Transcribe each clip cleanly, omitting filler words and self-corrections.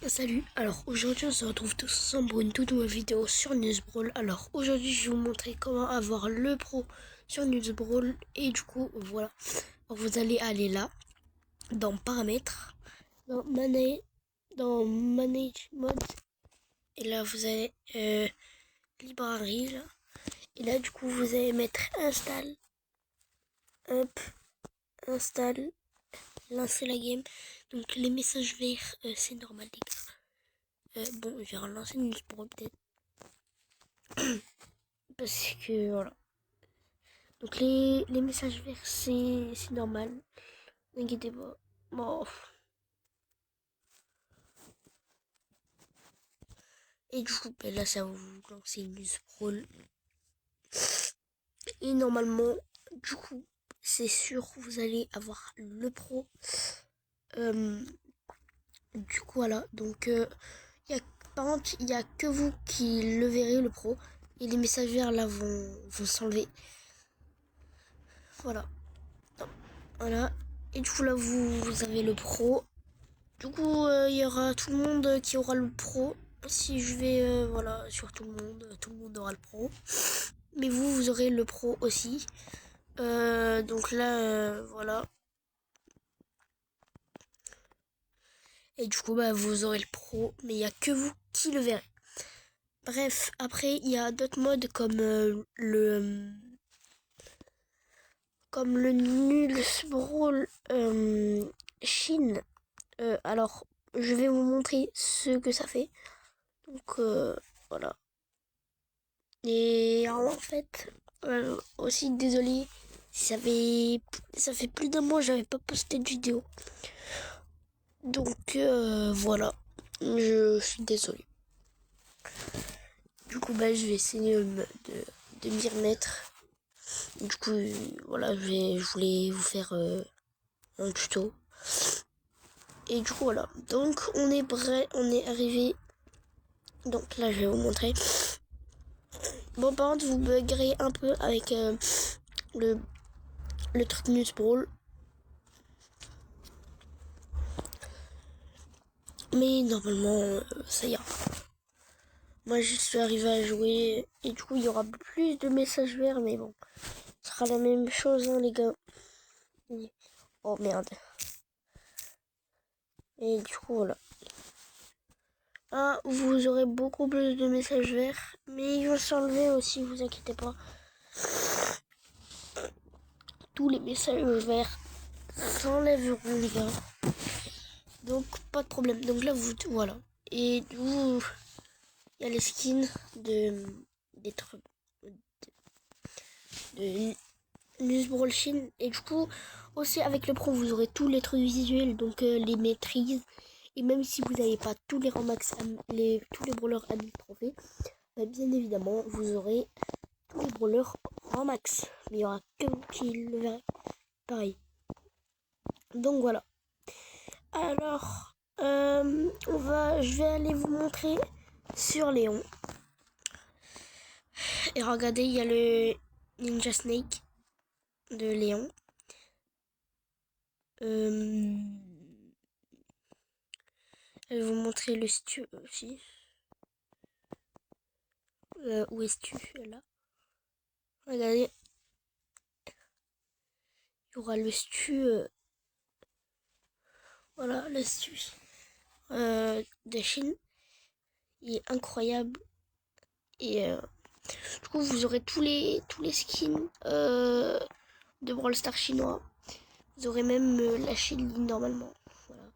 Salut, alors aujourd'hui on se retrouve tous ensemble pour une toute nouvelle vidéo sur Newsbrawl. Alors aujourd'hui je vais vous montrer comment avoir le pro sur Newsbrawl et du coup voilà. Alors, vous allez aller là, dans paramètres, dans manage mode et là vous avez librairie là. Et là du coup vous allez mettre install, hop, install, lancer la game. Donc les messages verts c'est normal les gars. Bon, je vais relancer une Newsbrawl peut-être. Parce que voilà. Donc les messages verts c'est normal. N'inquiétez pas. Bon. Et du coup, ben là ça va vous lancer une Newsbrawl. Et normalement, du coup, c'est sûr vous allez avoir le pro. Du coup voilà. Donc par contre, il n'y a que vous qui le verrez le pro. Et les messages verts là vont s'enlever. Voilà. Voilà. Et du coup là vous avez le pro. Du coup il y aura tout le monde qui aura le pro. Si je vais voilà sur tout le monde aura le pro. Mais vous aurez le pro aussi. Donc là voilà. Et du coup bah vous aurez le pro. Mais il n'y a que vous qui le verrez. Bref, après il y a d'autres modes comme le Nulls Brawl Chine. Alors, je vais vous montrer ce que ça fait. Donc, voilà. Et en fait, aussi désolé, ça fait plus d'un mois que j'avais pas posté de vidéo. Donc, voilà. Je suis désolé. Du coup, bah, je vais essayer de m'y remettre. Du coup, voilà, je voulais vous faire un tuto. Et du coup, voilà. Donc, on est prêt, on est arrivé. Donc là, je vais vous montrer. Bon, par contre, vous buggerez un peu avec le, le truc Newsbrawl. Mais normalement, ça ira. Moi, je suis arrivé à jouer. Et du coup, il y aura plus de messages verts. Mais bon, ce sera la même chose, hein, les gars. Oh merde. Et du coup, voilà. Ah, vous aurez beaucoup plus de messages verts. Mais ils vont s'enlever aussi, vous inquiétez pas. Tous les messages verts s'enlèveront, les gars. Donc, pas de problème. Donc là, voilà. Et vous, il y a les skins des trucs de Newsbrawl Chine. Et du coup, aussi avec le pro, vous aurez tous les trucs visuels, donc les maîtrises. Et même si vous n'avez pas tous les rangs max, tous les brawlers à 1000 trophées, bah, bien évidemment, vous aurez tous les brawlers rangs max. Mais il y aura que vous qui le verrez. Pareil. Donc voilà. Alors, je vais aller vous montrer sur Léon. Et regardez, il y a le Ninja Snake de Léon. Je vais vous montrer le stu aussi. Où est stu là? Regardez. Il y aura le stu. Voilà, le stu de Chine. Il est incroyable. Et du coup, vous aurez tous les skins de Brawl Stars chinois. Vous aurez même la Chine normalement. Voilà.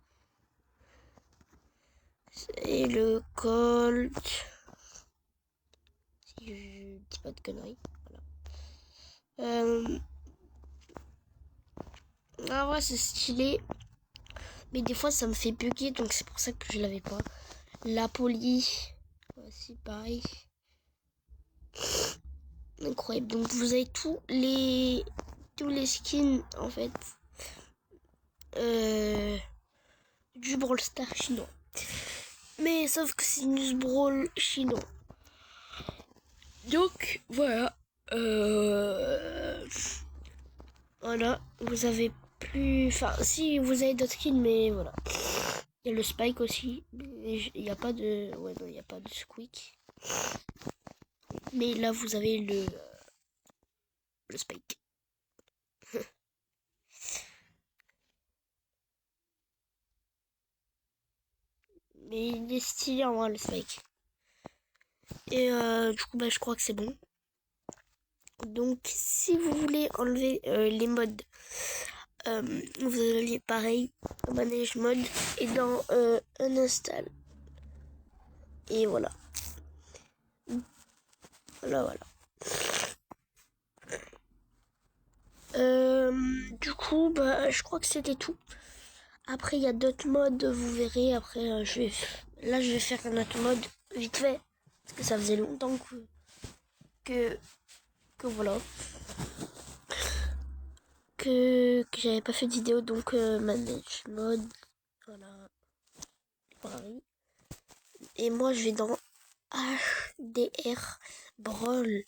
Et le Colt. Si je dis pas de conneries. Voilà. Ah ouais, c'est stylé. Mais des fois, ça me fait bugger, donc c'est pour ça que je l'avais pas. La poly. Voici pareil. Incroyable. Donc vous avez tous les skins en fait du Brawl Stars chinois. Mais sauf que c'est Newsbrawl chinois. Donc voilà. Voilà. Vous avez plus. Enfin si vous avez d'autres skins, mais voilà. Il y a le spike aussi. Il n'y a pas de... Ouais, non, il n'y a pas de squeak. Mais là, vous avez le spike. Mais il est stylé en vrai, le spike. Et du coup, bah, je crois que c'est bon. Donc, si vous voulez enlever les modes, vous allez pareil, manage mode et dans uninstall. Et voilà. Voilà. Du coup, bah, je crois que c'était tout. Après, il y a d'autres modes, vous verrez. Après, là, je vais faire un autre mode vite fait. Parce que ça faisait longtemps que voilà. Que j'avais pas fait de vidéo. Donc, manage mode. Voilà. Pareil. Et moi, je vais dans HDR Brawl.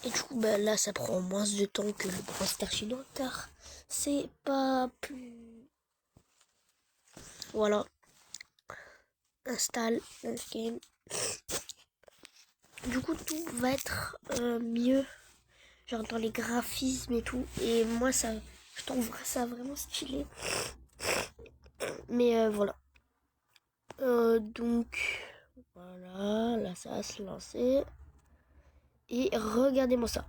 Et du coup, bah, là, ça prend moins de temps que le Brawl Stars chinois. Car c'est pas plus... Voilà. Installe game. Du coup, tout va être mieux. Genre dans les graphismes et tout. Et moi, je trouve ça vraiment stylé. Mais voilà. Donc, voilà. Là, ça va se lancer. Et regardez-moi ça.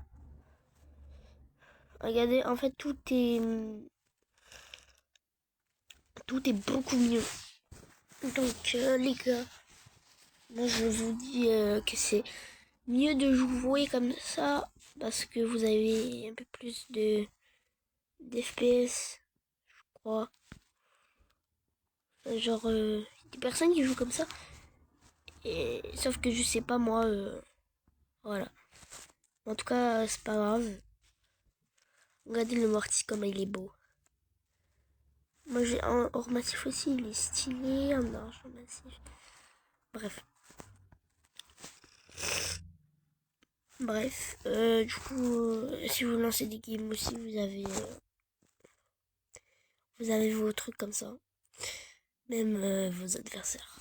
Regardez, en fait, tout est beaucoup mieux. Donc, les gars, moi, je vous dis que c'est mieux de jouer comme ça. Parce que vous avez un peu plus d'FPS, je crois. Genre, des personnes qui jouent comme ça. Et sauf que je sais pas moi, voilà. En tout cas, c'est pas grave. Regardez le Mortis comme il est beau. Moi j'ai un or massif aussi, il est stylé, un argent massif. Bref. Du coup, si vous lancez des games aussi, vous avez vos trucs comme ça. Même vos adversaires.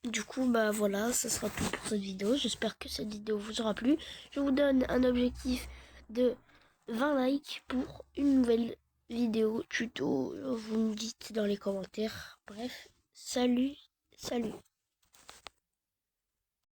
Du coup, bah voilà, ça sera tout pour cette vidéo. J'espère que cette vidéo vous aura plu. Je vous donne un objectif de 20 likes pour une nouvelle vidéo tuto. Vous me dites dans les commentaires. Bref, salut.